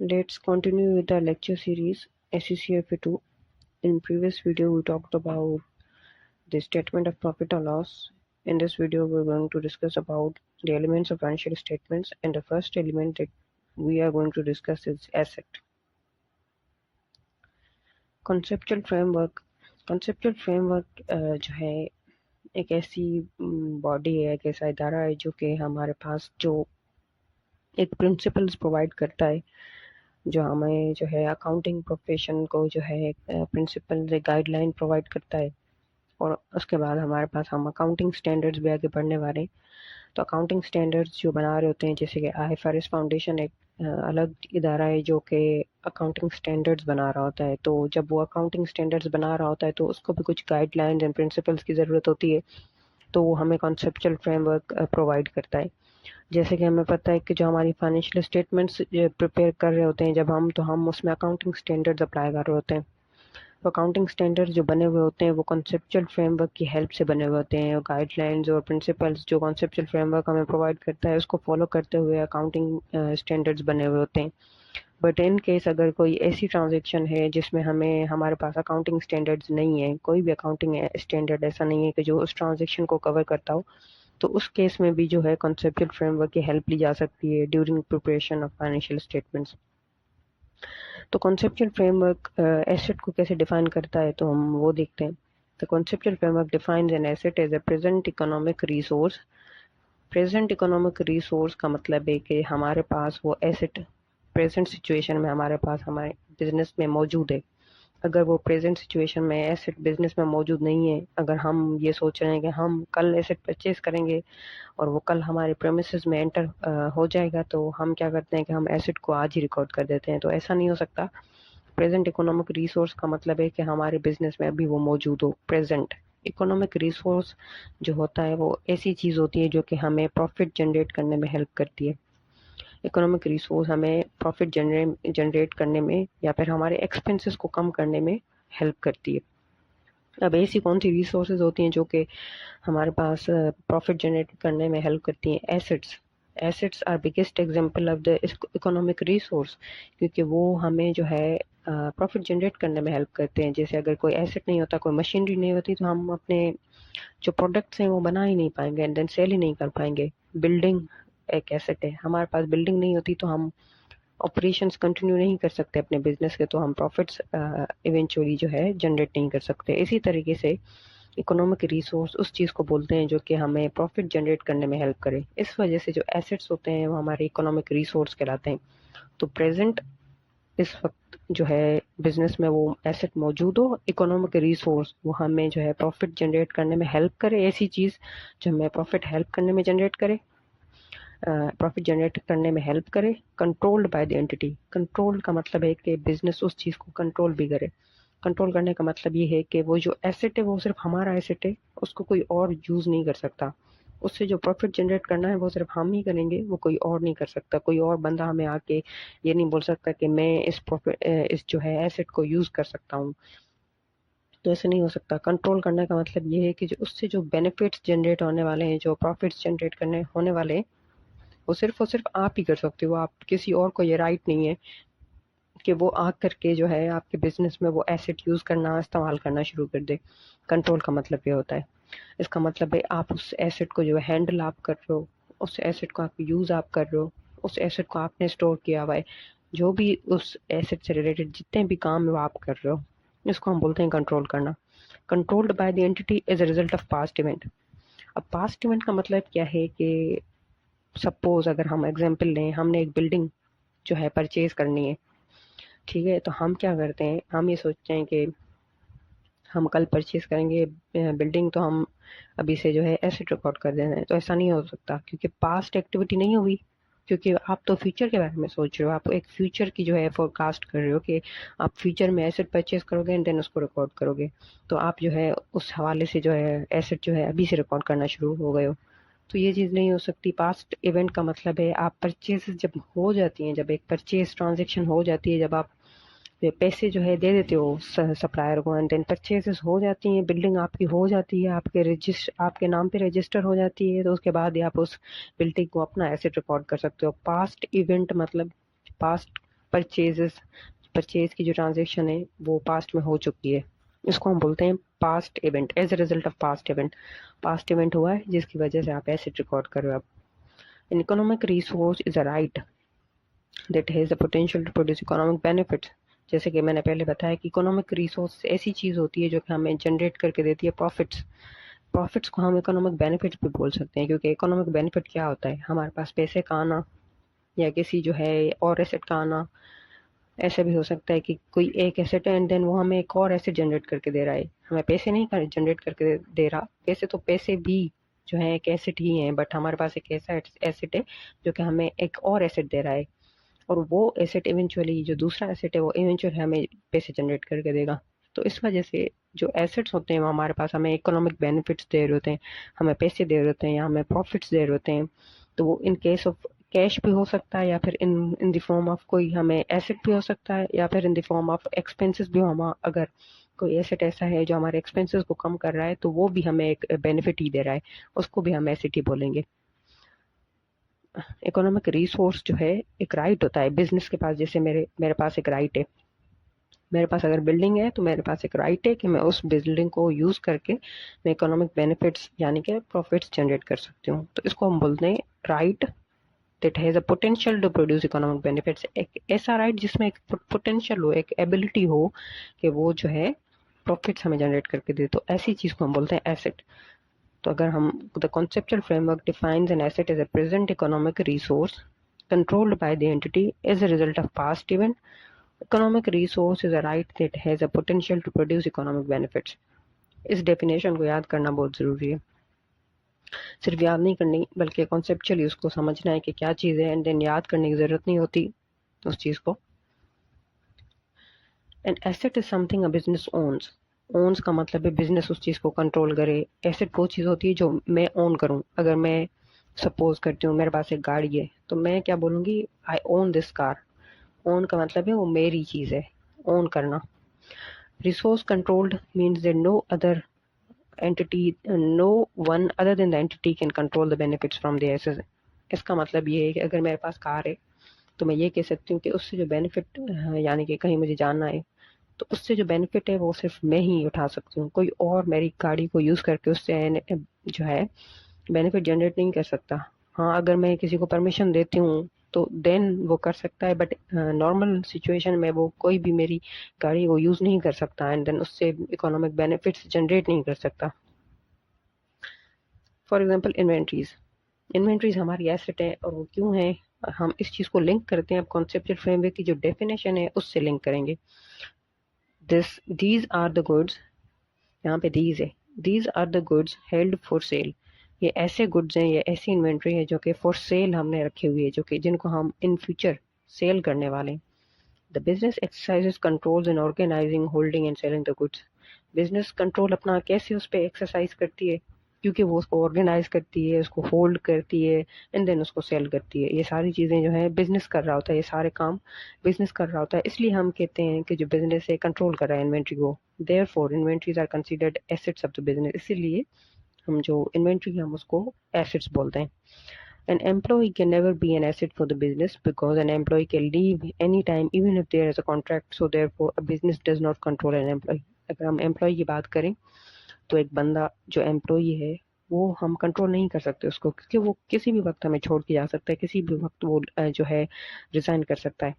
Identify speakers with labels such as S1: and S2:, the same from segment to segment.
S1: Let's continue with the lecture series SCCFA2. In previous video, we talked about the statement of profit or loss. In this video, we're going to discuss about the elements of financial statements, and the first element that we are going to discuss is asset. Conceptual framework. Conceptual framework जो है एक ऐसी body है, एक ऐसा इदारा है जो कि हमारे पास जो एक प्रिंसिपल्स प्रोवाइड करता है, जो हमें जो है अकाउंटिंग प्रोफेशन को जो है प्रिंसिपल गाइडलाइन प्रोवाइड करता है। और उसके बाद हमारे पास हम अकाउंटिंग स्टैंडर्ड्स भी आगे पढ़ने वाले हैं। तो अकाउंटिंग स्टैंडर्ड्स जो बना रहे होते हैं, जैसे कि IFRS फाउंडेशन एक अलग इदारा है जो कि अकाउंटिंग स्टैंडर्ड्स बना रहा होता है। तो जब वो अकाउंटिंग स्टैंडर्ड्स बना रहा होता है तो उसको भी कुछ गाइडलाइंस एंड प्रिंसिपल्स की ज़रूरत होती है, तो वो हमें कॉन्सेप्चुअल फ्रेमवर्क प्रोवाइड करता है। जैसे कि हमें पता है कि जो हमारी फाइनेंशियल स्टेटमेंट्स प्रिपेयर कर रहे होते हैं जब हम, तो हम उसमें अकाउंटिंग स्टैंडर्ड्स अप्लाई कर रहे होते हैं। तो अकाउंटिंग स्टैंडर्ड्स जो बने हुए होते हैं वो कॉन्सेप्चुअल फ्रेमवर्क की हेल्प से बने हुए होते हैं, और गाइडलाइंस और प्रिंसिपल्स जो कॉन्सेप्चुअल फ्रेमवर्क हमें प्रोवाइड करता है उसको फॉलो करते हुए अकाउंटिंग स्टैंडर्ड्स बने हुए होते हैं। बट इन केस अगर कोई ऐसी ट्रांजेक्शन है जिसमें हमें हमारे पास अकाउंटिंग स्टैंडर्ड्स नहीं है, कोई भी अकाउंटिंग स्टैंडर्ड ऐसा नहीं है कि जो उस ट्रांजेक्शन को कवर करता हो, तो उस केस में भी जो है कॉन्सेप्चुअल फ्रेमवर्क की हेल्प ली जा सकती है during preparation of financial statements. तो कॉन्सेप्चुअल फ्रेमवर्क एसेट को कैसे डिफाइन करता है, तो हम वो देखते हैं। The conceptual framework defines an asset as a present economic resource. Present economic resource का मतलब है कि हमारे पास वो एसेट प्रेजेंट सिचुएशन में हमारे पास हमारे बिजनेस में मौजूद है। अगर वो प्रेजेंट सिचुएशन में एसेट बिजनेस में मौजूद नहीं है, अगर हम ये सोच रहे हैं कि हम कल एसेट परचेज करेंगे और वो कल हमारे प्रेमिसेस में एंटर हो जाएगा, तो हम क्या करते हैं कि हम एसेट को आज ही रिकॉर्ड कर देते हैं। तो ऐसा नहीं हो सकता। प्रेजेंट इकोनॉमिक रिसोर्स का मतलब है कि हमारे बिजनेस में अभी वो मौजूद हो। प्रेजेंट इकोनॉमिक रिसोर्स जो होता है वो ऐसी चीज़ होती है जो कि हमें प्रॉफिट जनरेट करने में हेल्प करती है। इकोनॉमिक रिसोर्स हमें प्रॉफिट जनरेट करने में या फिर हमारे एक्सपेंसेस को कम करने में हेल्प करती है। अब ऐसी कौन सी रिसोर्सेज होती हैं जो कि हमारे पास प्रॉफिट जनरेट करने में हेल्प करती हैं? Assets. Assets are biggest example of the economic resource, क्योंकि वो हमें जो है प्रॉफिट जनरेट करने में हेल्प करते हैं। जैसे अगर कोई एसेट नहीं होता, कोई मशीनरी नहीं होती, तो हम अपने जो प्रोडक्ट्स हैं वो बना ही नहीं पाएंगे एंड देन सेल ही नहीं कर पाएंगे। बिल्डिंग एक एसेट है। हमारे पास बिल्डिंग नहीं होती तो हम ऑपरेशंस कंटिन्यू नहीं कर सकते अपने बिजनेस के, तो हम प्रॉफिट्स इवेंचुअली जो है जनरेट नहीं कर सकते। इसी तरीके से इकोनॉमिक रिसोर्स उस चीज़ को बोलते हैं जो कि हमें प्रॉफिट जनरेट करने में हेल्प करे। इस वजह से जो एसेट्स होते हैं वो हमारे इकोनॉमिक रिसोर्स कहलाते हैं। तो प्रेजेंट इस वक्त जो है बिजनेस में वो एसेट मौजूद हो, इकोनॉमिक रिसोर्स वो हमें जो है प्रॉफिट जनरेट करने में हेल्प करे, ऐसी चीज़ जो हमें प्रॉफिट हेल्प करने में जनरेट करे, प्रॉफिट जनरेट करने में हेल्प करे। Controlled by the entity. Control का मतलब है कि बिजनेस उस चीज़ को कंट्रोल भी करे। कंट्रोल करने का मतलब ये है कि वो जो एसेट है वो सिर्फ हमारा एसेट है, उसको कोई और यूज़ नहीं कर सकता। उससे जो प्रॉफिट जनरेट करना है वो सिर्फ हम ही करेंगे, वो कोई और नहीं कर सकता। कोई और बंदा हमें आके ये नहीं बोल सकता कि मैं इस जो है एसेट को यूज़ कर सकता हूँ। तो ऐसे नहीं हो सकता। कंट्रोल करने का मतलब ये है कि जो उससे जो बेनिफिट्स जनरेट होने वाले हैं, जो प्रॉफिट्स जनरेट करने होने वाले हैं, वो सिर्फ और सिर्फ आप ही कर सकते हो। आप किसी और को ये राइट नहीं है कि वो आ करके जो है आपके बिजनेस में वो एसेट यूज़ करना, इस्तेमाल करना शुरू कर दे। कंट्रोल का मतलब ये होता है। इसका मतलब है आप उस एसेट को जो है हैंडल आप कर रहे हो, उस एसेट को आप यूज़ आप कर रहे हो, उस एसेट को आपने स्टोर किया हुआ है। जो भी उस एसेट से रिलेटेड जितने भी काम है वो आप कर रहे हो, इसको हम बोलते हैं कंट्रोल करना। Controlled by the entity as a result of past event. अब पास्ट इवेंट का मतलब क्या है कि सपोज अगर हम एग्जांपल लें, हमने एक बिल्डिंग जो है परचेज करनी है, ठीक है? तो हम क्या करते हैं, हम ये सोचते हैं कि हम कल परचेज करेंगे बिल्डिंग, तो हम अभी से जो है एसेट रिकॉर्ड कर देना है। तो ऐसा नहीं हो सकता, क्योंकि पास्ट एक्टिविटी नहीं हुई। क्योंकि आप तो फ्यूचर के बारे में सोच रहे हो, आप एक फ्यूचर की जो है फोरकास्ट कर रहे हो कि आप फ्यूचर में एसेट परचेज करोगे एंड देन उसको रिकॉर्ड करोगे। तो आप जो है उस हवाले से जो है एसेट जो है अभी से रिकॉर्ड करना शुरू हो गए हो। तो ये चीज़ नहीं हो सकती। पास्ट इवेंट का मतलब है आप परचेज जब हो जाती हैं, जब एक परचेज ट्रांजेक्शन हो जाती है, जब आप पैसे जो है दे देते हो सप्लायर को एंड देन परचेजेस हो जाती हैं, बिल्डिंग आपकी हो जाती है, आपके नाम पे रजिस्टर हो जाती है, तो उसके बाद ही आप उस बिल्डिंग को अपना एसेट रिकॉर्ड कर सकते हो। पास्ट इवेंट मतलब पास्ट परचेज की जो ट्रांजेक्शन है वो पास्ट में हो चुकी है, इसको हम बोलते हैं past event. As a result of past event हुआ है जिसकी वजह से आप एसेट रिकॉर्ड कर रहे हो। An economic resource is a right that has the potential to produce economic benefits. जैसे कि मैंने पहले बताया कि इकोनॉमिक रिसोर्स ऐसी चीज होती है जो कि हमें जनरेट करके देती है प्रॉफिट्स को हम इकोनॉमिक बेनिफिट्स भी बोल सकते हैं, क्योंकि इकोनॉमिक बेनिफिट क्या होता है, हमारे पास पैसे का आना या किसी जो है और एसेट का आना। ऐसा भी हो सकता है कि कोई एक एसेट है एंड देन वो हमें एक और एसेट जनरेट करके दे रहा है, हमें पैसे नहीं जनरेट करके दे रहा। पैसे तो पैसे भी जो है एक एसेट ही है, बट हमारे पास एक ऐसा एसेट है जो कि हमें एक और एसेट दे रहा है, और वो एसेट इवेंचुअली, जो दूसरा एसेट है वो इवेंचुअली हमें पैसे जनरेट करके देगा। तो इस वजह से जो एसेट्स होते हैं वो हमारे पास हमें इकोनॉमिक बेनिफिट्स दे रहे होते हैं, हमें पैसे दे रहे होते हैं या हमें प्रॉफिट्स दे रहे होते हैं। तो वो इन केस ऑफ कैश भी हो सकता है, या फिर इन इन द फॉर्म ऑफ कोई हमें एसेट भी हो सकता है, या फिर in the form of expenses भी हम, अगर कोई एसेट ऐसा है जो हमारे एक्सपेंसेस को कम कर रहा है तो वो भी हमें एक बेनिफिट ही दे रहा है, उसको भी हम एसेट ही बोलेंगे। इकोनॉमिक रिसोर्स जो है एक राइट होता है बिजनेस के पास। जैसे मेरे मेरे पास एक राइट है, मेरे पास अगर बिल्डिंग है तो मेरे पास एक राइट है कि मैं उस बिल्डिंग को यूज करके मैं इकोनॉमिक बेनिफिट्स यानी कि प्रॉफिट्स जनरेट कर सकती हूँ। तो इसको हम बोलते हैं right that has a potential to produce economic benefits. एक ऐसा राइट जिसमें एक पोटेंशियल हो, एक एबिलिटी हो कि वो जो है प्रॉफिट्स हमें जनरेट करके दे, तो ऐसी चीज को हम बोलते हैं एसेट। तो अगर हम the conceptual framework defines an asset as a present economic resource controlled by the entity as a result of past event. Economic resource is a right that has a potential to produce economic benefits. इस definition को याद करना बहुत ज़रूरी है, सिर्फ याद नहीं करनी बल्कि कॉन्सेप्चुअली उसको समझना है कि क्या चीज़ है, एंड देन याद करने की ज़रूरत नहीं होती उस चीज़ को। An asset is something a business owns का मतलब है बिजनेस उस चीज़ को कंट्रोल करे। एसेट वो चीज़ होती है जो मैं ओन करूँ। अगर मैं सपोज करती हूँ मेरे पास एक गाड़ी है तो मैं क्या बोलूँगी, I own this car. Own का मतलब है वो मेरी चीज़ है, ओन करना। Resource controlled means that no one other than the entity can control the benefits from the asset. इसका मतलब ये है कि अगर मेरे पास कार है तो मैं ये कह सकती हूँ कि उससे जो बेनिफिट यानी कि कहीं मुझे जाना है तो उससे जो बेनिफिट है वो सिर्फ मैं ही उठा सकती हूँ, कोई और मेरी गाड़ी को यूज़ करके उससे जो है बेनिफिट जनरेट नहीं कर सकता। हाँ, अगर मैं किसी को परमिशन देती हूँ तो देन वो कर सकता है, बट नॉर्मल सिचुएशन में वो कोई भी मेरी गाड़ी को यूज़ नहीं कर सकता एंड देन उससे इकोनॉमिक बेनिफिट्स जनरेट नहीं कर सकता। फॉर एग्जांपल इन्वेंट्रीज हमारी एसेट है, और वो क्यों है हम इस चीज़ को लिंक करते हैं। अब कॉन्सेप्चुअल फ्रेमवर्क की जो डेफिनेशन है उससे लिंक करेंगे। दीज आर द गुड्स, यहाँ पे these are the goods held for sale. ये ऐसे गुड्स हैं, ये ऐसी इन्वेंट्री है जो कि फॉर सेल हमने रखी हुई है, जो कि जिनको हम इन फ्यूचर सेल करने वाले हैं। The business exercises controls in organizing holding and selling the goods. Business control अपना कैसे उस पर एक्सरसाइज करती है, क्योंकि वो उसको ऑर्गेनाइज करती है, उसको होल्ड करती है एंड देन उसको सेल करती है। ये सारी चीज़ें जो है बिजनेस कर रहा होता है, ये सारे काम बिजनेस कर रहा होता है, इसलिए हम कहते हैं कि जो बिजनेस है कंट्रोल कर रहा है इन्वेंट्री को। Therefore inventories are considered assets of the business. इसीलिए हम जो इन्वेंट्री है हम उसको एसेट्स बोलते हैं। An employee can never be an asset for the business because an employee can leave anytime even if there is a contract. So therefore a business does not control an employee. अगर हम employ की बात करें तो एक बंदा जो employ है वो हम कंट्रोल नहीं कर सकते उसको, क्योंकि वो किसी भी वक्त हमें छोड़ के जा सकता है, किसी भी वक्त वो जो है रिजाइन कर सकता है।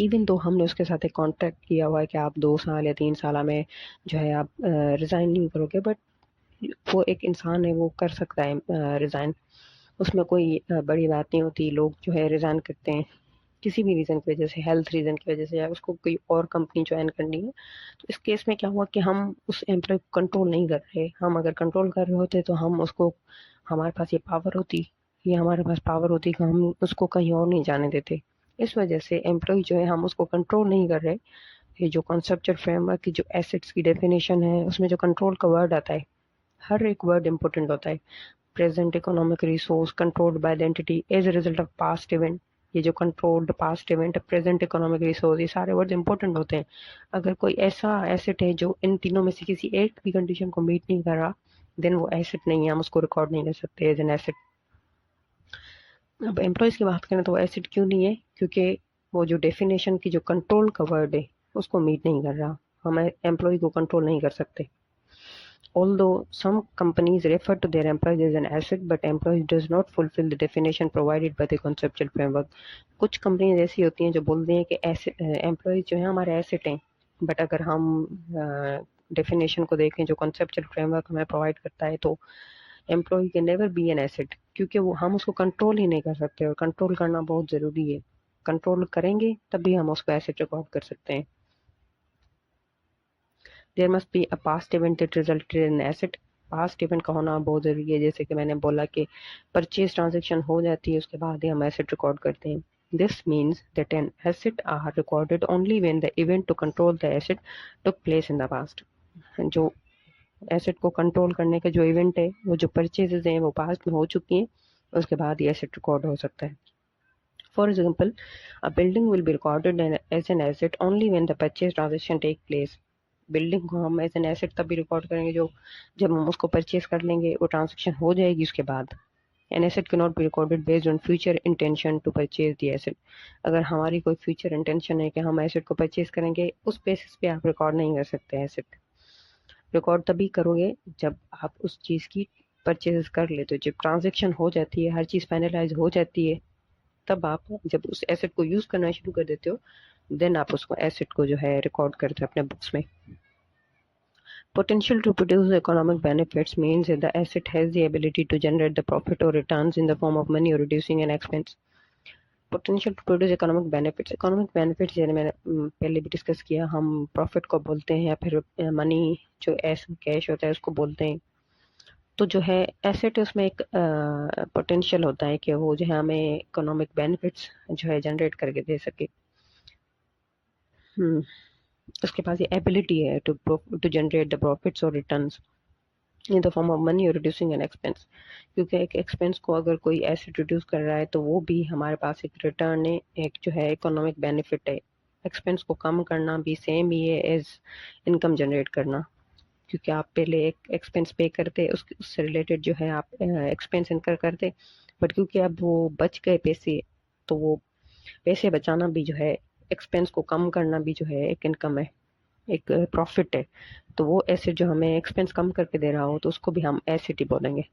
S1: इवन तो हमने उसके साथ एक कॉन्ट्रैक्ट किया हुआ है कि आप 2 साल या 3 साल में जो है आप रिजाइन नहीं करोगे, बट वो एक इंसान है वो कर सकता है रिजाइन। उसमें कोई बड़ी बात नहीं होती। लोग जो है रिजाइन करते हैं किसी भी रीज़न की वजह से, हेल्थ रीज़न की वजह से, या उसको कोई और कंपनी ज्वाइन करनी है। तो इस केस में क्या हुआ कि हम उस एम्प्लॉय को कंट्रोल नहीं कर रहे। हम अगर कंट्रोल कर रहे होते तो हम उसको, हमारे पास ये हमारे पास पावर होती कि हम उसको कहीं और नहीं जाने देते। इस वजह से एम्प्लॉय जो है हम उसको कंट्रोल नहीं कर रहे। ये जो कॉन्सेप्चुअल फ्रेमवर्क की जो एसेट्स की डेफिनेशन है उसमें जो कंट्रोल का वर्ड आता है, हर एक वर्ड इंपॉर्टेंट होता है। Present economic resource controlled by the entity as a result of past event. ये जो controlled past event, present economic resource, ये सारे वर्ड इंपॉर्टेंट होते हैं। अगर कोई ऐसा एसेट है जो इन तीनों में से किसी एक भी कंडीशन को मीट नहीं कर रहा, देन वो एसेट नहीं है, हम उसको रिकॉर्ड नहीं कर सकते एज एन एसेट। अब एम्प्लॉयज की बात करें तो वो एसेट क्यों नहीं है, क्योंकि वो जो डेफिनेशन की जो कंट्रोल का वर्ड है उसको मीट नहीं कर रहा। हम एम्प्लॉय को कंट्रोल नहीं कर सकते। Although some companies refer to their employees as an asset, but employees does not fulfill the definition provided by the conceptual framework. कुछ कंपनीज ऐसी होती हैं जो बोलती हैं कि ऐसे एम्प्लॉयज जो हैं हमारे एसेट हैं, बट अगर हम डेफिनेशन को देखें जो कॉन्सेप्चुअल फ्रेमवर्क हमें प्रोवाइड करता है, तो employee can never be an asset, क्योंकि वो हम उसको कंट्रोल ही नहीं कर सकते, और कंट्रोल करना बहुत ज़रूरी है। कंट्रोल करेंगे तभी हम उसको एसेट रिकॉर्ड कर सकते हैं। There must be a past event that resulted in asset. Past event का होना बहुत ज़रूरी है, जैसे कि मैंने बोला कि परचेज ट्रांजेक्शन हो जाती है उसके बाद ही हम एसेट रिकॉर्ड करते हैं। This means that an asset are recorded only when the event to control the asset took place in the past. जो एसेट को कंट्रोल करने का जो इवेंट है, वो जो परचेजेज हैं वो पास्ट में हो चुकी हैं, उसके बाद ही एसेट रिकॉर्ड हो सकता है। For example, a building will be recorded as an asset only when the purchase transaction take place. Building को हम एज एन एसेट तभी रिकॉर्ड करेंगे जो जब हम उसको परचेज कर लेंगे, वो ट्रांजेक्शन हो जाएगी उसके बाद। An asset can not be recorded based on future intention to purchase the asset. अगर हमारी कोई फ्यूचर इंटेंशन है कि हम एसेट को परचेज करेंगे, उस बेसिस पे आप रिकॉर्ड नहीं कर सकते एसेट। रिकॉर्ड तभी करोगे जब आप उस चीज़ की परचेज कर लेते हो, जब ट्रांजेक्शन हो जाती है, हर चीज़ फाइनलाइज हो जाती है, तब आप जब उस एसेट को यूज़ करना शुरू कर देते हो, देन आप उसको एसेट को जो है रिकॉर्ड करते हो अपने बुक्स में। Potential to produce economic benefits means that the asset has the ability to generate the profit or returns in the form of money or reducing an expense. Potential to produce economic benefits. Economic benefits जैसे मैंने पहले भी discuss किया, हम profit को बोलते हैं या फिर मनी जो कैश होता है उसको बोलते हैं। तो जो है एसेट उसमें एक पोटेंशियल होता है कि वो जो है हमें इकोनॉमिक बेनिफिट्स जो है जनरेट करके दे सके। उसके पास ये एबिलिटी है टू जनरेट द प्रॉफिट्स और returns in the form of money और रिड्यूसिंग एन एक्सपेंस। क्योंकि एक एक्सपेंस को अगर कोई एसेट रिड्यूस कर रहा है तो वो भी हमारे पास एक रिटर्न है, एक जो है इकोनॉमिक बेनिफिट है। एक्सपेंस को कम करना भी सेम ही है एज इनकम जनरेट करना, क्योंकि आप पहले एक एक्सपेंस पे करते, उससे रिलेटेड जो है आप एक्सपेंस इनकर करते, बट क्योंकि अब वो बच गए पैसे, तो वो पैसे बचाना भी जो है, एक्सपेंस को कम करना भी जो है एक इनकम है, एक प्रॉफिट है। तो वो एसेट जो हमें एक्सपेंस कम करके दे रहा हो तो उसको भी हम एसेट ही बोलेंगे।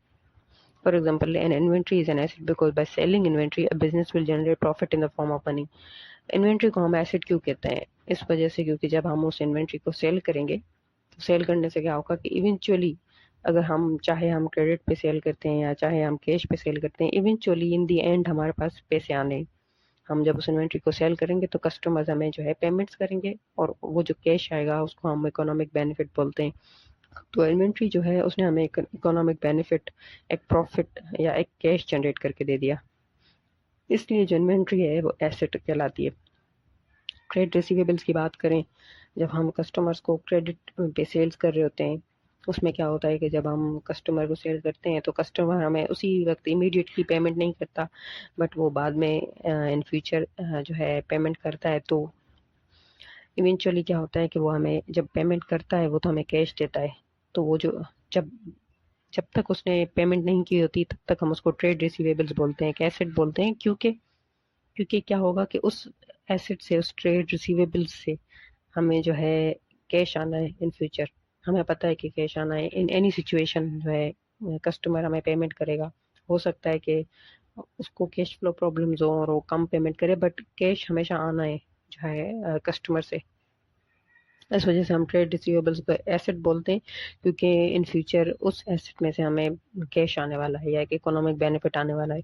S1: For example, N inventory is an asset because by selling inventory a business will generate profit in the form of money. Inventory को हम एसेट क्यों कहते हैं? इस वजह से क्योंकि जब हम उस इन्वेंट्री को सेल करेंगे, तो सेल करने से क्या होगा कि इवेंचुअली, अगर हम चाहे हम क्रेडिट पे सेल करते हैं या चाहे हम कैश पे सेल करते हैं, इवेंचुअली इन दी एंड हमारे पास पैसे आने। हम जब उस इन्वेंट्री को सेल करेंगे तो कस्टमर्स हमें जो है पेमेंट्स करेंगे, और वो जो कैश आएगा उसको हम इकोनॉमिक बेनिफिट बोलते हैं। तो इन्वेंट्री जो है उसने हमें एक इकोनॉमिक बेनिफिट, एक प्रॉफिट या एक कैश जनरेट करके दे दिया, इसलिए जो इन्वेंट्री है वो एसेट कहलाती है। ट्रेड रिसीवेबल्स की बात करें, जब हम कस्टमर्स को क्रेडिट पे सेल्स कर रहे होते हैं, उसमें क्या होता है कि जब हम कस्टमर को सेल करते हैं तो कस्टमर हमें उसी वक्त इमीडिएटली पेमेंट नहीं करता, बट वो बाद में इन फ्यूचर जो है पेमेंट करता है। तो इवेंचुअली क्या होता है कि वो हमें जब पेमेंट करता है वो तो हमें कैश देता है। तो वो जो जब जब तक उसने पेमेंट नहीं की होती तब तक हम उसको ट्रेड रिसीवेबल्स बोलते हैं, एसेट बोलते हैं। क्योंकि क्योंकि क्या होगा कि उस एसेट से, उस ट्रेड रिसीवेबल्स से हमें जो है कैश आना है इन फ्यूचर। हमें पता है कि कैश आना है इन एनी सिचुएशन, जो है कस्टमर हमें पेमेंट करेगा। हो सकता है कि उसको कैश फ्लो प्रॉब्लम्स हो और वो कम पेमेंट करे, बट कैश हमेशा आना है जो है कस्टमर से। इस वजह से हम ट्रेड रिसीवेबल्स को एसेट बोलते हैं, क्योंकि इन फ्यूचर उस एसेट में से हमें कैश आने वाला है या एक इकोनॉमिक बेनिफिट आने वाला है।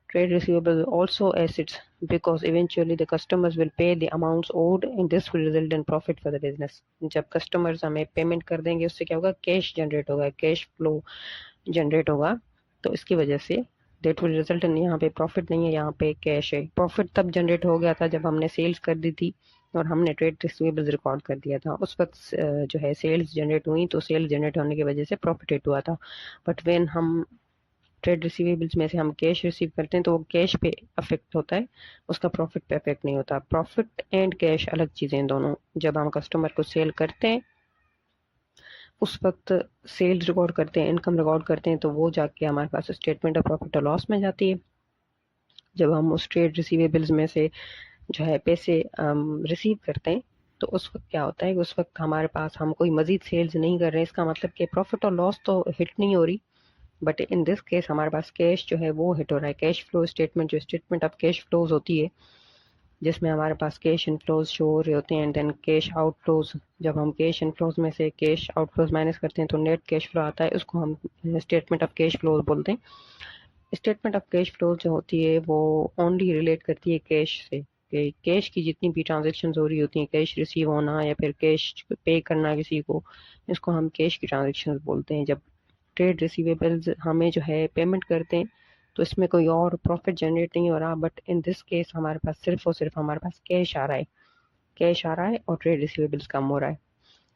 S1: Trade receivables are also assets because eventually the customers will pay the amounts owed and this will result in profit for the business. जब customers हमें पेमेंट कर देंगे उससे क्या होगा, कैश जनरेट होगा, कैश फ्लो जनरेट होगा। तो इसकी वजह से देट विल रिजल्ट इन, यहाँ पे प्रॉफिट नहीं है, यहाँ पे कैश है। प्रॉफिट तब जनरेट हो गया था जब हमने सेल्स कर दी थी और हमने ट्रेड रिसीवेबल्स रिकॉर्ड कर दिया था। उस वक्त जो है सेल्स जनरेट हुई, तो सेल्स जनरेट होने की वजह से प्रॉफिट हुआ था। बट व्हेन हम ट्रेड रिसीवेबल्स में से हम कैश रिसीव करते हैं तो वो कैश पे अफेक्ट होता है, उसका प्रॉफिट पे अफेक्ट नहीं होता। प्रॉफिट एंड कैश अलग चीज़ें हैं दोनों। जब हम कस्टमर को सेल करते हैं उस वक्त सेल्स रिकॉर्ड करते हैं, इनकम रिकॉर्ड करते हैं, तो वो जाके हमारे पास स्टेटमेंट ऑफ प्रॉफिट और लॉस में जाती है। जब हम उस ट्रेड रिसीवेबल्स में से जो है पैसे रिसीव करते हैं, तो उस वक्त क्या होता है कि उस वक्त हमारे पास हम कोई मजीद सेल्स नहीं कर रहे हैं। इसका मतलब कि प्रॉफिट और लॉस तो हिट नहीं हो रही, बट इन दिस केस हमारे पास कैश जो है वो हिट हो रहा है। कैश फ्लो स्टेटमेंट, जो स्टेटमेंट ऑफ कैश फ्लोज होती है, जिसमें हमारे पास कैश इनफ्लोज शो हो रहे होते हैं एंड देन कैश आउटफ्लोज। जब हम कैश इनफ्लोज में से कैश आउटफ्लोज माइनस करते हैं तो नेट कैश फ्लो आता है, उसको हम स्टेटमेंट ऑफ कैश फ्लोज बोलते हैं। स्टेटमेंट ऑफ कैश फ्लोज जो होती है वो ओनली रिलेट करती है कैश से, कि कैश की जितनी भी ट्रांजेक्शन हो रही होती हैं, कैश रिसीव होना या फिर कैश पे करना किसी को, इसको हम कैश की ट्रांजेक्शन बोलते हैं। जब ट्रेड रिसीवेबल्स हमें जो है पेमेंट करते हैं, तो इसमें कोई और प्रॉफिट जनरेट नहीं हो रहा, बट इन दिस केस हमारे पास सिर्फ और सिर्फ हमारे पास कैश आ रहा है। कैश आ रहा है और ट्रेड रिसीवेबल्स कम हो रहा है।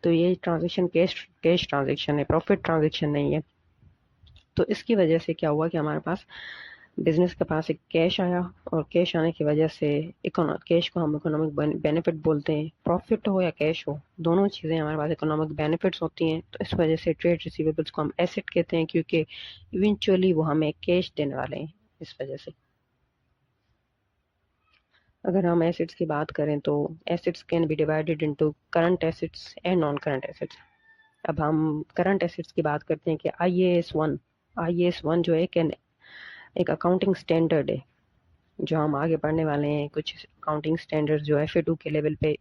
S1: तो ये ट्रांजेक्शन कैश कैश ट्रांजेक्शन है, प्रॉफिट ट्रांजेक्शन नहीं है। तो इसकी वजह से क्या हुआ कि हमारे पास बिजनेस के पास एक कैश आया, और कैश आने की वजह से कैश को हम इकोनॉमिक बेनिफिट बोलते हैं। प्रॉफिट हो या कैश हो, दोनों चीज़ें हमारे पास इकोनॉमिक बेनिफिट्स होती हैं। तो इस वजह से ट्रेड रिसीवेबल्स को हम एसेट कहते हैं, क्योंकि इवेंचुअली वो हमें कैश देने वाले हैं। इस वजह से अगर हम एसेट्स की बात करें तो assets can be divided into current assets and non current assets. अब हम करंट एसेट्स की बात करते हैं कि आई ए एस वन जो है कैन एक अकाउंटिंग स्टैंडर्ड है, जो हम आगे पढ़ने वाले हैं। कुछ अकाउंटिंग स्टैंडर्ड जो FA2 के लेवल पे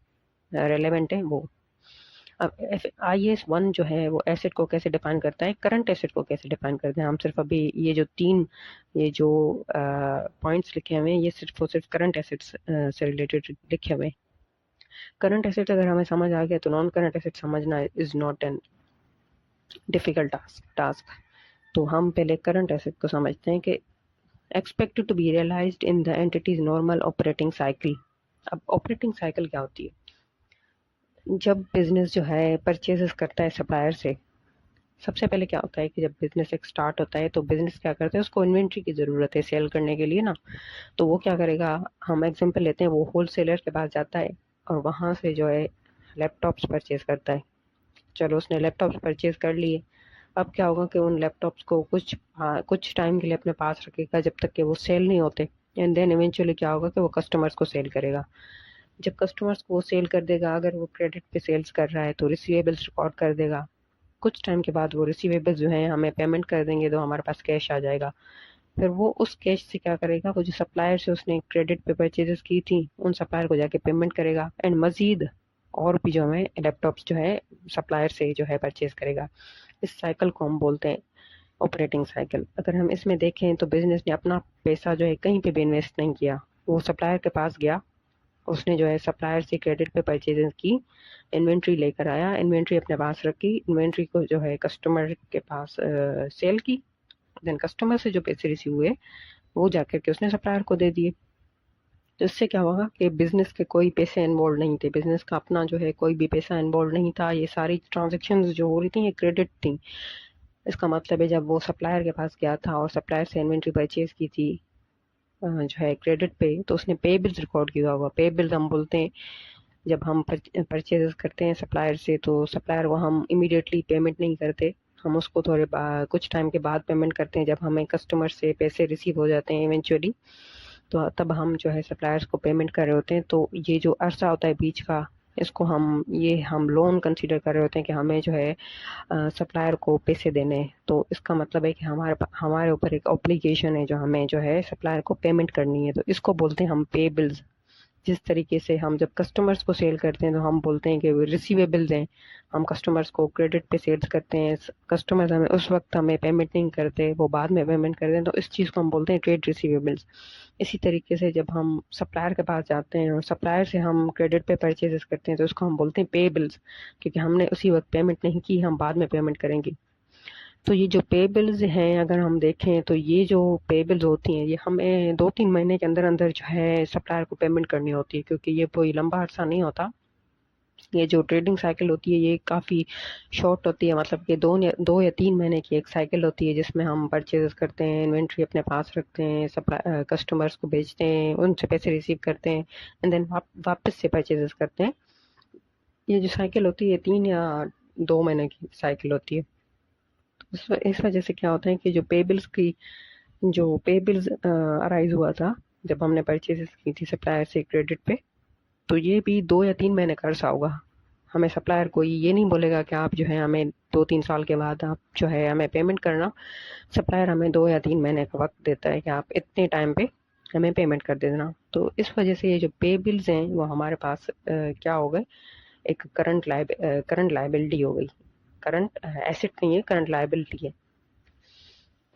S1: रेलेवेंट है वो। अब IAS 1 जो है वो एसेट को कैसे डिफाइन करता है, करंट एसेट को कैसे डिफाइन करते हैं। हम सिर्फ अभी ये जो पॉइंट्स लिखे हुए हैं, ये सिर्फ और सिर्फ करंट एसेट्स से रिलेटेड लिखे हुए हैं। करंट एसेट अगर हमें समझ आ गया तो नॉन करंट एसेट समझना is not an difficult task. तो हम पहले करंट एसेट को समझते हैं कि expected to be realized in the entity's normal operating cycle। अब ऑपरेटिंग साइकिल क्या होती है? जब बिजनेस जो है परचेजेस करता है सप्लायर से, सबसे पहले क्या होता है कि जब बिजनेस एक स्टार्ट होता है तो बिजनेस क्या करते हैं, उसको इन्वेंट्री की ज़रूरत है सेल करने के लिए ना। तो वो क्या करेगा, हम एग्जांपल लेते हैं, वो होलसेलर के पास जाता है और वहाँ से जो है लैपटॉप्स परचेज करता है। चलो उसने लैपटॉप्स परचेज कर लिए। अब क्या होगा कि उन लैपटॉप्स को कुछ टाइम के लिए अपने पास रखेगा जब तक कि वो सेल नहीं होते। एंड देन इवेंचुअली क्या होगा कि वो कस्टमर्स को सेल करेगा। जब कस्टमर्स को वो सेल कर देगा, अगर वो क्रेडिट पे सेल्स कर रहा है तो रिसीवेबल्स रिकॉर्ड कर देगा। कुछ टाइम के बाद वो रिसीवेबल्स जो हैं हमें पेमेंट कर देंगे, तो हमारे पास कैश आ जाएगा। फिर वो उस कैश से क्या करेगा, वो जो सप्लायर से उसने क्रेडिट पे परचेजेस की थी उन सप्लायर को जाके पेमेंट करेगा, एंड मजीद और भी जो है लैपटॉप्स जो है सप्लायर से जो है परचेज करेगा। इस साइकिल को हम बोलते हैं ऑपरेटिंग साइकिल। अगर हम इसमें देखें तो बिजनेस ने अपना पैसा जो है कहीं पे भी इन्वेस्ट नहीं किया। वो सप्लायर के पास गया, उसने जो है सप्लायर से क्रेडिट पे परचेजेस की, इन्वेंट्री लेकर आया, इन्वेंट्री अपने पास रखी, इन्वेंट्री को जो है कस्टमर के पास सेल की। देन कस्टमर से जो पैसे रिसीव हुए वो जाकर के उसने सप्लायर को दे दिए। तो इससे क्या होगा कि बिजनेस के कोई पैसे इन्वॉल्व नहीं थे, बिजनेस का अपना जो है कोई भी पैसा इन्वॉल्व नहीं था। ये सारी ट्रांजेक्शन्स जो हो रही थी ये क्रेडिट थी। इसका मतलब है जब वो सप्लायर के पास गया था और सप्लायर से इन्वेंट्री परचेज की थी जो है क्रेडिट पे, तो उसने पे बिल्स रिकॉर्ड किया होगा। पे बिल्स हम बोलते हैं जब हम परचेज करते हैं सप्लायर से, तो सप्लायर को हम इमीडिएटली पेमेंट नहीं करते, हम उसको कुछ टाइम के बाद पेमेंट करते हैं। जब हमें कस्टमर से पैसे रिसीव हो जाते हैं इवेंचुअली, तो तब हम जो है सप्लायर्स को पेमेंट कर रहे होते हैं। तो ये जो अरसा होता है बीच का, इसको हम लोन कंसीडर कर रहे होते हैं कि हमें जो है सप्लायर को पैसे देने हैं। तो इसका मतलब है कि हमारे ऊपर एक ऑब्लिगेशन है जो हमें जो है सप्लायर को पेमेंट करनी है। तो इसको बोलते हैं हम पे बिल्स। जिस तरीके से हम जब कस्टमर्स को सेल करते हैं तो हम बोलते हैं कि वो रिसीवेबल्स हैं, हम कस्टमर्स को क्रेडिट पे सेल्स करते हैं, कस्टमर्स हमें उस वक्त हमें पेमेंट नहीं करते, वो बाद में पेमेंट करते हैं, तो इस चीज़ को हम बोलते हैं ट्रेड रिसीवेबल्स। इसी तरीके से जब हम सप्लायर के पास जाते हैं और सप्लायर से हम क्रेडिट पे परचेजेस करते हैं तो उसको हम बोलते हैं पे बिल्स, क्योंकि हमने उसी वक्त पेमेंट नहीं की, हम बाद में पेमेंट करेंगे। तो ये जो पे बिल्स हैं अगर हम देखें तो ये जो पे बिल्स होती हैं ये हमें 2-3 महीने के अंदर अंदर जो है सप्लायर को पेमेंट करनी होती है, क्योंकि ये कोई लंबा अरसा नहीं होता। ये जो ट्रेडिंग साइकिल होती है ये काफ़ी शॉर्ट होती है, मतलब कि 2 या 3 महीने की एक साइकिल होती है, जिसमें हम परचेज करते हैं, इन्वेंट्री अपने पास रखते हैं, सप्लाई कस्टमर्स को बेचते हैं, उनसे पैसे रिसीव करते हैं, एंड देन वापस से परचेजेस करते हैं। ये जो साइकिल होती है 3 या 2 महीने की साइकिल होती है। इस वजह से क्या होता है कि जो पे बिल्स अराइज हुआ था जब हमने परचेज की थी सप्लायर से क्रेडिट पे, तो ये भी 2 या 3 महीने का अरसा होगा। हमें सप्लायर कोई ये नहीं बोलेगा कि आप जो है हमें 2-3 साल के बाद आप जो है हमें पेमेंट करना। सप्लायर हमें 2 या 3 महीने का वक्त देता है कि आप इतने टाइम पे हमें पेमेंट कर देना। तो इस वजह से ये जो पे बिल्स हैं वो हमारे पास क्या हो गए, एक करंट लाइबिलिटी हो गई। करंट एसेट नहीं है, करंट लाइबिलिटी है।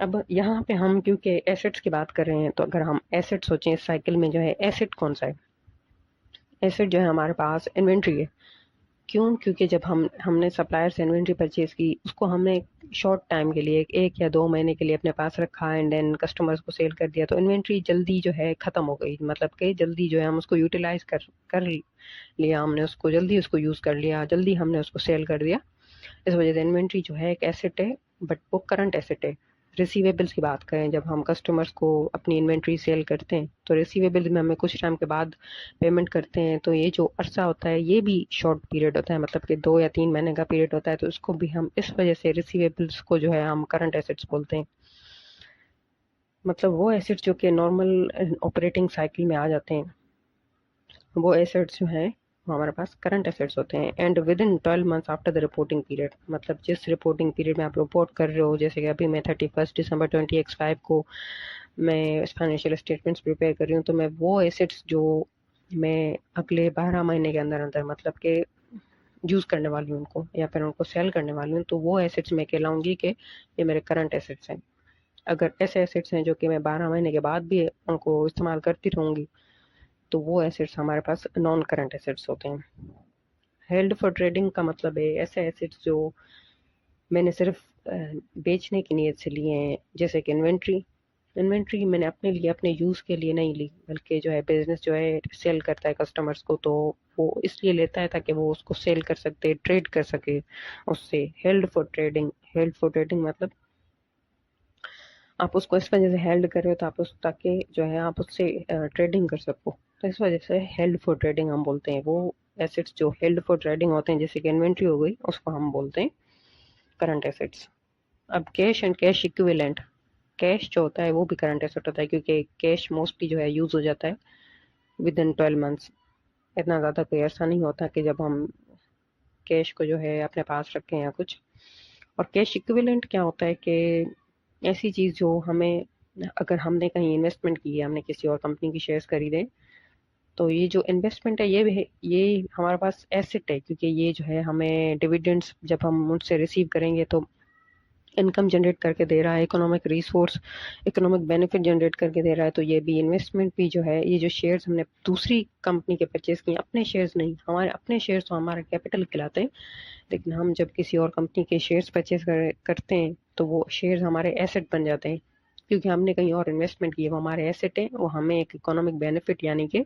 S1: अब यहाँ पे हम क्योंकि एसेट्स की बात कर रहे हैं, तो अगर हम एसेट सोचें इस साइकिल में, जो है एसेट कौन सा है? एसेट जो है हमारे पास इन्वेंट्री है। क्यों? क्योंकि जब हमने सप्लायर से इन्वेंट्री परचेज की, उसको हमने शॉर्ट टाइम के लिए 1 या 2 महीने के लिए अपने पास रखा एंड देन कस्टमर्स को सेल कर दिया, तो इन्वेंट्री जल्दी जो है ख़त्म हो गई। मतलब कि जल्दी जो है हम उसको यूटिलाइज कर लिया, हमने उसको जल्दी उसको यूज़ कर लिया, जल्दी हमने उसको सेल कर दिया। इस वजह से इन्वेंट्री जो है एक एसेट है, बट वो करंट एसेट है। रिसीवेबल्स की बात करें, जब हम कस्टमर्स को अपनी इन्वेंट्री सेल करते हैं तो रिसीवेबल्स में हमें कुछ टाइम के बाद पेमेंट करते हैं, तो ये जो अरसा होता है ये भी शॉर्ट पीरियड होता है, मतलब कि 2 या 3 महीने का पीरियड होता है। तो इसको भी हम इस वजह से रिसीवेबल्स को जो है हम करंट एसेट्स बोलते हैं। मतलब वो एसेट्स जो कि नॉर्मल ऑपरेटिंग साइकिल में आ जाते हैं, वो एसेट्स जो हैं वो हमारे पास करंट एसेट्स होते हैं। And with in 12 months after the reporting period, मतलब जिस रिपोर्टिंग पीरियड में आप रिपोर्ट कर रहे हो, जैसे कि अभी मैं 31 दिसंबर 2025 को मैं फाइनेंशियल स्टेटमेंट्स प्रिपेयर कर रही हूँ, तो मैं वो एसेट्स जो मैं अगले 12 महीने के अंदर अंदर मतलब के यूज़ करने वाली हूँ उनको, या फिर उनको सेल करने वाली हूँ, तो वो एसेट्स मैं कहलाऊंगी कि ये मेरे करंट एसेट्स हैं। अगर ऐसे एसेट्स हैं जो कि मैं 12 महीने के बाद भी उनको इस्तेमाल करती रहूँगी, तो वो एसेट्स हमारे पास नॉन करंट एसेट्स होते हैं। हेल्ड फॉर ट्रेडिंग का मतलब है ऐसे एसेट्स जो मैंने सिर्फ बेचने की नीयत से लिए हैं, जैसे कि इन्वेंट्री। इन्वेंट्री मैंने अपने लिए, अपने यूज़ के लिए नहीं ली, बल्कि जो है बिजनेस जो है सेल करता है कस्टमर्स को, तो वो इसलिए लेता है ताकि वो उसको सेल कर सकते, ट्रेड कर सके उससे। हेल्ड फॉर ट्रेडिंग मतलब आप उसको इस वजह से हेल्ड कर रहे हो, तो आप उस ताकि जो है आप उससे ट्रेडिंग कर सको, तो इस वजह से हेल्ड फॉर ट्रेडिंग हम बोलते हैं। वो एसेट्स जो हेल्ड फॉर ट्रेडिंग होते हैं, जैसे कि इन्वेंट्री हो गई, उसको हम बोलते हैं करंट एसेट्स। अब cash and cash equivalent, cash जो होता है वो भी करंट एसेट होता है, क्योंकि कैश मोस्टली जो है यूज़ हो जाता है विद इन 12 मंथ्स। इतना ज़्यादा कोई ऐसा नहीं होता कि जब हम कैश को जो है अपने पास रखें या कुछ। और कैश इक्विवेलेंट क्या होता है कि ऐसी चीज़ जो हमें, अगर हमने कहीं इन्वेस्टमेंट की है, हमने किसी और कंपनी की शेयर्स खरीदे, तो ये जो इन्वेस्टमेंट है ये हमारे पास एसेट है, क्योंकि ये जो है हमें डिविडेंड्स जब हम उनसे रिसीव करेंगे तो इनकम जनरेट करके दे रहा है, economic resource, economic benefit generate करके दे रहा है। तो ये भी इन्वेस्टमेंट भी जो है, ये जो शेयर्स हमने दूसरी कंपनी के परचेज किए, अपने शेयर्स नहीं, हमारे अपने शेयर्स तो हमारा कैपिटल कहलाते हैं, लेकिन हम जब किसी और कंपनी के शेयर्स करते हैं तो वो शेयर्स हमारे एसेट बन जाते हैं, क्योंकि हमने कहीं और इन्वेस्टमेंट की है, वो हमारे एसेट है, वो हमें एक इकोनॉमिक बेनिफिट यानी कि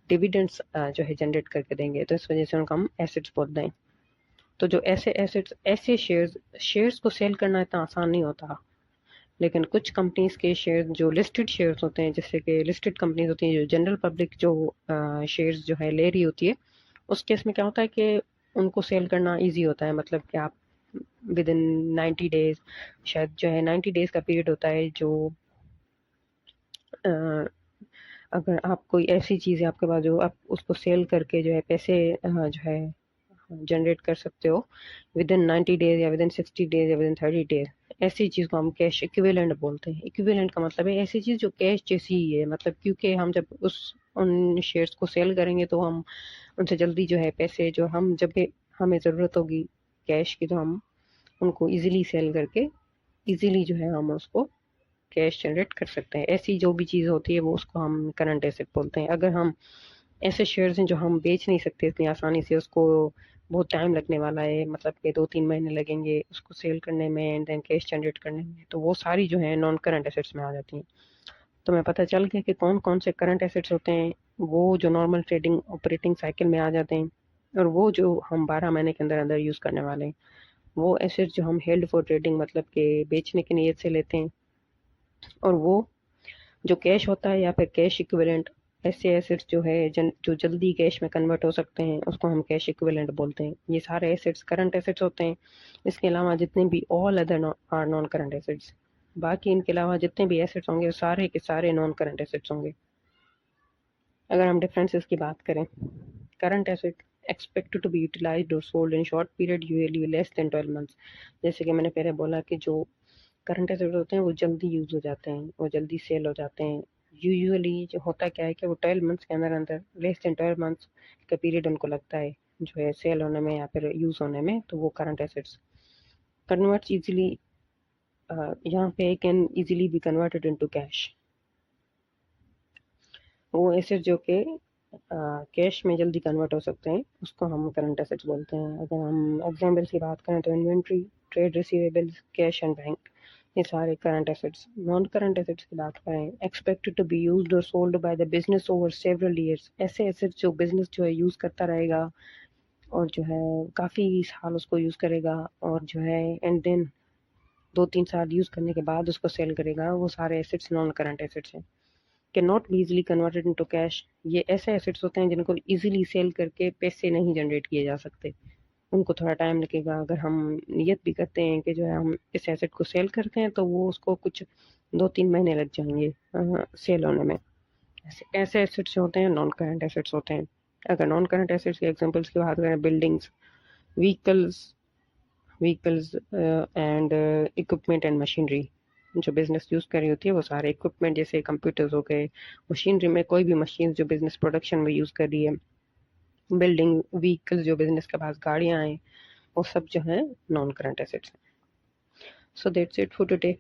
S1: डिविडेंड्स जो है जनरेट करके देंगे, तो इस वजह से उनको हम एसेट्स बोलते हैं। तो जो ऐसे एसेट्स, ऐसे शेयर्स शेयर्स को सेल करना इतना आसान नहीं होता, लेकिन कुछ कंपनीज के शेयर जो लिस्टेड शेयर्स होते हैं, जैसे कि लिस्टेड कंपनीज होती हैं जो जनरल पब्लिक जो शेयर्स जो है ले रही होती है, उस केस में क्या होता है कि उनको सेल करना इजी होता है। मतलब कि आप विद इन 90 डेज, शायद जो है 90 डेज का पीरियड होता है, जो अगर आप कोई ऐसी चीज़ है आपके पास जो आप उसको सेल करके जो है पैसे जो है जनरेट कर सकते हो विद इन 90 डेज या विद इन 60 डेज या विद इन 30 डेज, ऐसी चीज़ को हम कैश इक्विवेलेंट बोलते हैं। इक्विवेलेंट का मतलब है ऐसी चीज़ जो कैश जैसी ही है, मतलब क्योंकि हम जब उन शेयर्स को सेल करेंगे तो हम उनसे जल्दी जो है पैसे, जो हम जब भी हमें ज़रूरत होगी कैश की, तो हम उनको इजीली सेल करके इजीली जो है हम उसको कैश जनरेट कर सकते हैं। ऐसी जो भी चीज़ होती है वो उसको हम करंट एसेट बोलते हैं। अगर हम ऐसे शेयर्स हैं जो हम बेच नहीं सकते इतनी आसानी से, उसको बहुत टाइम लगने वाला है, मतलब कि 2-3 महीने लगेंगे उसको सेल करने में एंड देन कैश जनरेट करने में, तो वो सारी जो है नॉन करंट एसेट्स में आ जाती हैं। तो मैं पता चल गया कि कौन कौन से करंट एसेट्स होते हैं, वो जो नॉर्मल ट्रेडिंग ऑपरेटिंग साइकिल में आ जाते हैं, और वो जो हम 12 महीने के अंदर अंदर यूज़ करने वाले हैं, वो एसेट्स जो हम हेल्ड फॉर ट्रेडिंग मतलब के बेचने की नीयत से लेते हैं। और वो जो कैश होता है या फिर कैश इक्विवेलेंट, ऐसे एसेट्स जो है जो जल्दी कैश में कन्वर्ट हो सकते हैं, उसको हम कैश इक्विवेलेंट बोलते हैं। ये सारे एसेट्स करंट एसेट्स होते हैं। इसके अलावा जितने भी all other are non current assets, बाकी इनके अलावा जितने भी एसेट्स होंगे वो सारे के सारे नॉन करंट एसेट्स होंगे। अगर हम डिफरेंसेस की बात करें, current asset expected to be utilized or sold in short period, usually less than 12 months. जैसे कि मैंने पहले बोला कि जो करंट एसेट होते हैं वो जल्दी यूज हो जाते हैं, वो जल्दी सेल हो जाते हैं। यूजुअली जो होता क्या है कि वो 12 मंथ्स के अंदर अंदर, लेस देन 12 मंथ्स का पीरियड उनको लगता है जो है सेल होने में या फिर यूज होने में, तो वो करंट एसेट्स कन्वर्ट्स इजीली, यहाँ पे can easily be converted into cash. वो एसेट जो कि कैश में जल्दी कन्वर्ट हो सकते हैं उसको हम करंट एसेट्स बोलते हैं। अगर हम एग्जाम्पल्स की बात करें तो inventory, trade receivables, cash and bank, ये सारे current assets. Non current assets की बात करें, एक्सपेक्टेड टू बी यूज्ड और sold by the business over several years, ऐसे एसेट्स जो बिजनेस जो है यूज करता रहेगा और जो है काफ़ी साल उसको यूज करेगा और जो है एंड देन 2-3 साल यूज करने के बाद उसको सेल करेगा, वो सारे एसेट्स नॉन करंट एसेट्स हैं। Can not be easily converted into cash, ये ऐसे एसेट्स होते हैं जिनको इजीली सेल करके पैसे नहीं जनरेट किए जा सकते, उनको थोड़ा टाइम लगेगा। अगर हम नियत भी करते हैं कि जो है हम इस एसेट को सेल करते हैं तो वो उसको कुछ 2-3 महीने लग जाएंगे सेल होने में। ऐसे एसेट्स जो होते हैं नॉन करंट एसेट्स होते हैं। अगर नॉन करंट एसेट्स के एग्जांपल्स की बात करें, buildings, vehicles vehicles and equipment and machinery, जो बिजनेस यूज कर रही होती है वो सारे इक्विपमेंट जैसे कंप्यूटर्स हो गए, मशीनरी में कोई भी मशीन जो बिजनेस प्रोडक्शन में यूज कर रही है, बिल्डिंग, व्हीकल्स जो बिजनेस के पास गाड़ियां हैं, वो सब जो है नॉन करंट एसेट्स हैं। So that's it for today.